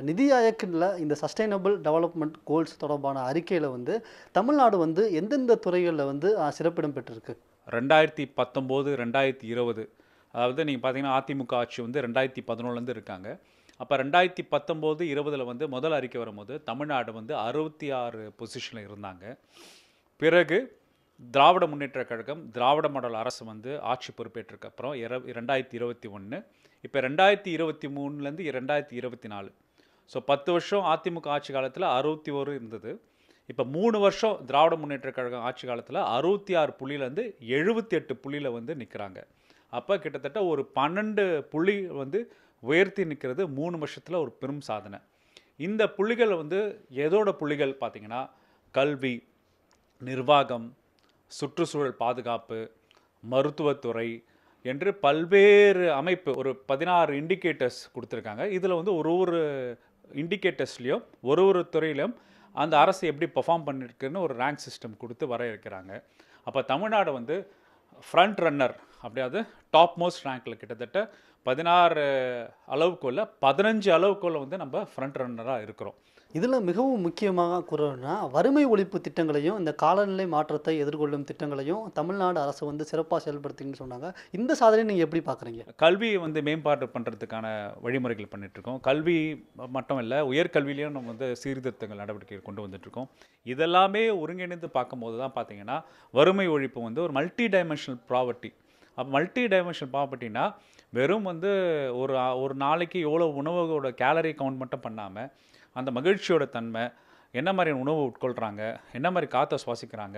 நிதி ஆயோக்ல இந்த sustainable development goals தொடர்பான அறிக்கையில வந்து தமிழ்நாடு வந்து எந்தெந்த துறைகள்ல வந்து சிறப்பிடம் பெற்றிருக்கு? 2019, 2020 அதாவது நீங்க பார்த்தீங்கன்னா, அதிமுக ஆட்சி வந்து 2011லேருந்து இருக்காங்க. அப்ப 2019, 20ல வந்து முதல் அறிக்கை வரும்போது, தமிழ்நாடு வந்து 66 பொசிஷன்ல இருந்தாங்க. பிறகு திராவிட முன்னேற்றக் கழகம், திராவிட மாடல் அரசு வந்து ஆட்சி பொறுப்பேற்றதுக்கு அப்புறம் 2021, இப்ப 2023லேருந்து 2024. ஸோ 10 வருஷம் அதிமுக ஆட்சி காலத்துல 61 இருந்தது. இப்ப 3 வருஷம் திராவிட முன்னேற்றக் கழகம் ஆட்சி காலத்துல 66 புள்ளியிலேருந்து 78 புள்ளியில வந்து நிக்கிறாங்க. அப்ப கிட்டத்தட்ட ஒரு 12 புள்ளி வந்து உயர்த்தி நிக்கிறது 3 வருஷத்துல ஒரு பெரும் சாதனை. இந்த புள்ளிகள் வந்து எதோட புள்ளிகள் பார்த்தீங்கன்னா, கல்வி, நிர்வாகம், சுற்றுச்சூழல் பாதுகாப்பு, மருத்துவத்துறை என்று பல்வேறு அமைப்பு ஒரு 16 இண்டிகேட்டர்ஸ் கொடுத்துருக்காங்க. இதில் வந்து ஒரு இண்டிகேட்டர்ஸ்லையும் ஒரு துறையிலும் அந்த அரசு எப்படி பெர்ஃபார்ம் பண்ணியிருக்குன்னு ஒரு ரேங்க் சிஸ்டம் கொடுத்து வரையறுக்கிறாங்க. அப்போ தமிழ்நாடு வந்து ஃப்ரண்ட் ரன்னர், அப்படியாவது டாப் மோஸ்ட் ரேங்க்கில் கிட்டத்தட்ட 16 அளவுக்குள்ள 15 அளவுக்குள்ள வந்து நம்ம ஃப்ரண்ட் ரன்னராக இருக்கிறோம். இதுல மிகவும் முக்கியமாக கூறணும்னா வறுமை ஒழிப்பு திட்டங்களையும் இந்த காலநிலை மாற்றத்தை எதிர்கொள்ளும் திட்டங்களையும் தமிழ்நாடு அரசு வந்து சிறப்பாக செயல்படுத்தின்னு சொன்னாங்க. இந்த சாதனையை நீங்க எப்படி பார்க்குறீங்க? கல்வியை வந்து மேம்பாடு பண்ணுறதுக்கான வழிமுறைகள் பண்ணிகிட்ருக்கோம். கல்வி மட்டும் இல்லை, உயர்கல்வியிலையும் நம்ம வந்து சீர்திருத்தங்கள் நடவடிக்கைகள் கொண்டு வந்துட்டுருக்கோம். இதெல்லாமே ஒருங்கிணைந்து பார்க்கும்போது தான் பார்த்தீங்கன்னா, வறுமை ஒழிப்பு வந்து ஒரு மல்டி டைமென்ஷனல் ப்ராவர்ட்டி. அப்போ மல்டி டைமென்ஷனல் ப்ராப்பர்ட்டினா வெறும் வந்து ஒரு நாளைக்கு எவ்வளோ உணவோட கேலரி கவுண்ட் மட்டும் பண்ணாமல், அந்த மகிழ்ச்சியோட தன்மை, என்ன மாதிரியான உணவு உட்கொள்கிறாங்க, என்ன மாதிரி காற்றை சுவாசிக்கிறாங்க,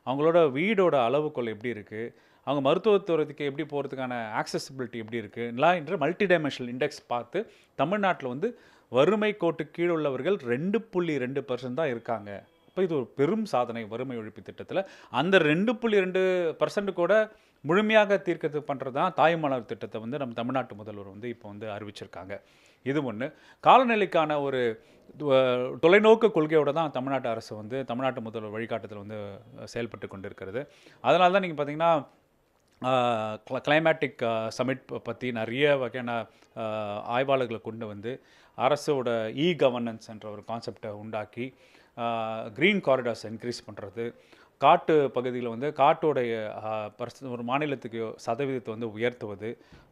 அவங்களோட வீடோட அளவுக்குள் எப்படி இருக்குது, அவங்க மருத்துவத்துறைக்கு எப்படி போகிறதுக்கான ஆக்சசிபிலிட்டி எப்படி இருக்குது, எல்லாம் என்ற மல்டி டைமென்ஷனல் இண்டெக்ஸ் பார்த்து தமிழ்நாட்டில் வந்து வறுமை கோட்டு கீழே உள்ளவர்கள் 2.2% தான் இருக்காங்க. இப்போ இது ஒரு பெரும் சாதனை வறுமை ஒழிப்பு திட்டத்தில். அந்த 2.2% கூட முழுமையாக தீர்க்கத்து பண்ணுறது தான் தாய்மலர் திட்டத்தை வந்து நம்ம தமிழ்நாட்டு முதல்வர் வந்து இப்போ வந்து அறிவிச்சிருக்காங்க. இது ஒன்று. காலநிலைக்கான ஒரு தொலைநோக்கு கொள்கையோடு தான் தமிழ்நாட்டு அரசு வந்து தமிழ்நாட்டு முதல்வர் வழிகாட்டுதல் வந்து செயல்பட்டு கொண்டு இருக்கிறது. அதனால தான் நீங்கள் பார்த்தீங்கன்னா, கிளைமேட்டிக் சமிட் பற்றி நிறைய வகையான ஆய்வாளர்களை கொண்டு வந்து அரசோட கவர்னன்ஸ் என்ற ஒரு கான்செப்டை உண்டாக்கி க்ரீன் காரிடார்ஸ் இன்க்ரீஸ் பண்ணுறது, காட்டு பகுதியில் வந்து காட்டோடைய ஒரு மாநிலத்துக்கு சதவீதத்தை வந்து உயர்த்துவது,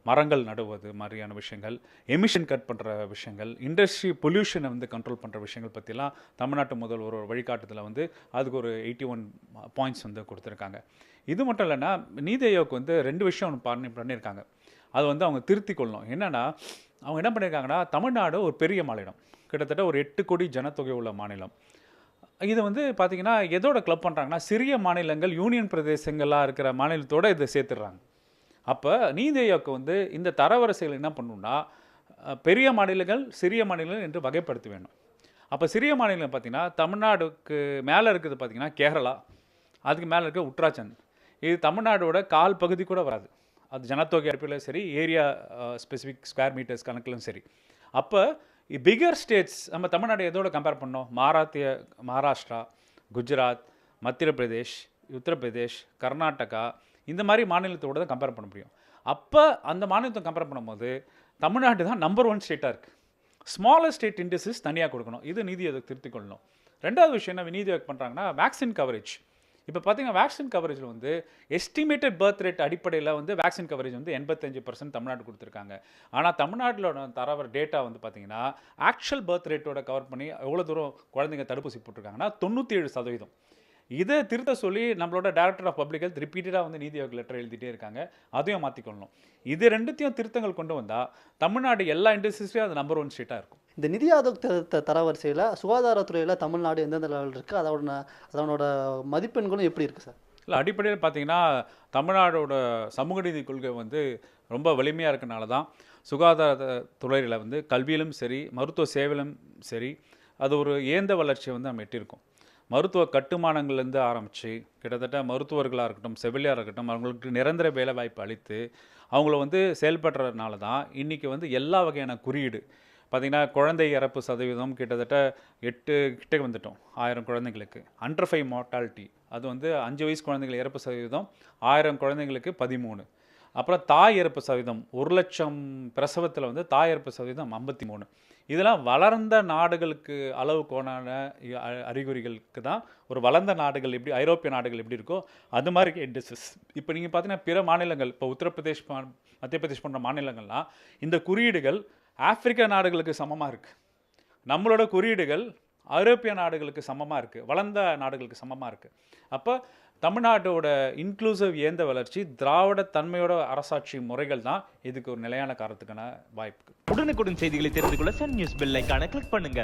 மரங்கள் நடுவது மாதிரியான விஷயங்கள், எமிஷன் கட் பண்ணுற விஷயங்கள், இண்டஸ்ட்ரி பொல்யூஷனை வந்து கண்ட்ரோல் பண்ணுற விஷயங்கள் பற்றிலாம் தமிழ்நாட்டு முதல்வர் ஒரு வழிகாட்டுதலில் வந்து அதுக்கு ஒரு 81 பாயிண்ட்ஸ் வந்து கொடுத்துருக்காங்க. இது மட்டும் இல்லைன்னா, நீதி ஆயோக் வந்து 2 விஷயம் ஒன்று பண்ணியிருக்காங்க. அது வந்து அவங்க திருத்தி கொள்ளணும். என்னென்னா, அவங்க என்ன பண்ணியிருக்காங்கன்னா, தமிழ்நாடு ஒரு பெரிய மாநிலம், கிட்டத்தட்ட ஒரு 8 கோடி ஜனத்தொகை உள்ள மாநிலம். இது வந்து பார்த்தீங்கன்னா, எதோட கிளப் பண்ணுறாங்கன்னா, சிறிய மாநிலங்கள், யூனியன் பிரதேசங்களாக இருக்கிற மாநிலத்தோடு இதை சேர்த்துடுறாங்க. அப்போ நீதி ஆயோக் வந்து இந்த தரவரிசைகள் என்ன பண்ணணும்னா, பெரிய மாநிலங்கள், சிறிய மாநிலங்கள் என்று வகைப்படுத்த வேணும். அப்போ சிறிய மாநிலம் பார்த்தீங்கன்னா, தமிழ்நாடுக்கு மேலே இருக்கிறது பார்த்தீங்கன்னா கேரளா, அதுக்கு மேலே இருக்க உத்தராச்சந்த். இது தமிழ்நாடோட கால் பகுதி கூட வராது. அது ஜனத்தொகை அடிப்படையிலும் சரி, ஏரியா ஸ்பெசிஃபிக் ஸ்கொயர் மீட்டர்ஸ் கணக்கிலும் சரி. அப்போ பிகர் ஸ்டேட்ஸ் நம்ம தமிழ்நாடு எதோட கம்பேர் பண்ணோம்? மகாராஷ்டிரா, குஜராத், மத்திய பிரதேஷ், உத்தரப்பிரதேஷ், கர்நாடகா, இந்த மாதிரி மாநிலத்தோடு தான் கம்பேர் பண்ண முடியும். அப்போ அந்த மாநிலத்தை கம்பேர் பண்ணும்போது தமிழ்நாடு தான் நம்பர் 1 ஸ்டேட்டாக இருக்குது. ஸ்மாலர் ஸ்டேட் இண்டஸ்ட்ரீஸ் தனியாக கொடுக்கணும். இது நீதி ஆயோக் திருத்திக் கொள்ளணும். ரெண்டாவது விஷயம் என்ன நீதி ஆயோக் பண்ணுறாங்கன்னா, வேக்சின் கவரேஜ். இப்போ பார்த்தீங்கன்னா, வேக்சின் கவரேஜில் வந்து எஸ்டிமேட்டட் பர்த் ரேட் அடிப்படையில் வந்து வேக்சின் கவரேஜ் வந்து 85% தமிழ்நாடு கொடுத்துருக்காங்க. ஆனால் தமிழ்நாட்டிலோட தரவர் டேட்டா வந்து பார்த்தீங்கன்னா, ஆக்சுவல் பர்த் ரேட்டோட கவர் பண்ணி எவ்வளோ தூரம் குழந்தைங்க தடுப்பூசி போட்டிருக்காங்கன்னா 97%. இதை திருத்த சொல்லி நம்மளோட டைரக்டர் ஆஃப் பப்ளிக் ஹெல்த் ரிப்பீட்டடாக வந்து நீதி ஆயோக் லெட்டர் எழுதிட்டே இருக்காங்க. அதையும் மாற்றிக்கொள்ளணும். இது ரெண்டுத்தையும் திருத்தங்கள் கொண்டு வந்தால் தமிழ்நாடு எல்லா இண்டஸ்ட்ரீஸ்லையும் அது நம்பர் 1 ஸ்டேட்டாக இருக்கும். இந்த நிதி ஆயோக் தரவரிசையில் சுகாதாரத்துறையில் தமிழ்நாடு எந்தெந்த லெவல் இருக்குது, அதனோட மதிப்பெண்களும் எப்படி இருக்குது சார்? இல்லை, அடிப்படையில் பார்த்தீங்கன்னா, தமிழ்நாடோட சமூக நீதி கொள்கை வந்து ரொம்ப வலிமையாக இருக்கனால தான் சுகாதாரத்துறையில் வந்து கல்வியிலும் சரி, மருத்துவ சேவையிலும் சரி, அது ஒரு ஏந்த வளர்ச்சியை வந்து நம்ம எட்டியிருக்கோம். மருத்துவ கட்டுமானங்கள்லேருந்து ஆரம்பித்து கிட்டத்தட்ட மருத்துவர்களாக இருக்கட்டும், செவிலியராக இருக்கட்டும், அவங்களுக்கு நிரந்தர வேலை வாய்ப்பு அளித்து அவங்கள வந்து செயல்படுறதுனால தான் இன்றைக்கி வந்து எல்லா வகையான குறியீடு பார்த்திங்கன்னா, குழந்தை இறப்பு சதவீதம் கிட்டத்தட்ட 8 கிட்டே வந்துட்டோம் 1000 குழந்தைங்களுக்கு. அண்டர் 5 மார்ட்டாலிட்டி அது வந்து 5 வயசு குழந்தைகள் இறப்பு சதவீதம் 1000 குழந்தைங்களுக்கு 13. அப்புறம் தாய் இறப்பு சதவீதம் 1,00,000 பிரசவத்தில் வந்து தாய் இறப்பு சதவீதம் 53. இதெல்லாம் வளர்ந்த நாடுகளுக்கு அளவுக்கோனான அறிகுறிகளுக்கு தான். ஒரு வளர்ந்த நாடுகள் எப்படி, ஐரோப்பிய நாடுகள் எப்படி இருக்கோ அது மாதிரி இண்டஸ்ட்ரிஸ். இப்போ நீங்கள் பார்த்தீங்கன்னா பிற மாநிலங்கள், இப்போ உத்தரப்பிரதேஷ், மத்திய பிரதேஷ் போன்ற மாநிலங்கள்லாம் இந்த குறியீடுகள் ஆப்பிரிக்க நாடுகளுக்கு சமமாக இருக்குது. நம்மளோட குறியீடுகள் ஐரோப்பிய நாடுகளுக்கு சமமாக இருக்குது, வளர்ந்த நாடுகளுக்கு சமமாக இருக்குது. அப்போ தமிழ்நாட்டோட இன்க்ளூசிவ் ஏந்த வளர்ச்சி, திராவிட தன்மையோட அரசாட்சி முறைகள் தான் இதுக்கு ஒரு நிலையான காரணத்துக்கான வாய்ப்பு. உடனுக்குடன் செய்திகளை தெரிந்து கொள்ள சன் நியூஸ் பெல் ஐகானை கிளிக் பண்ணுங்க.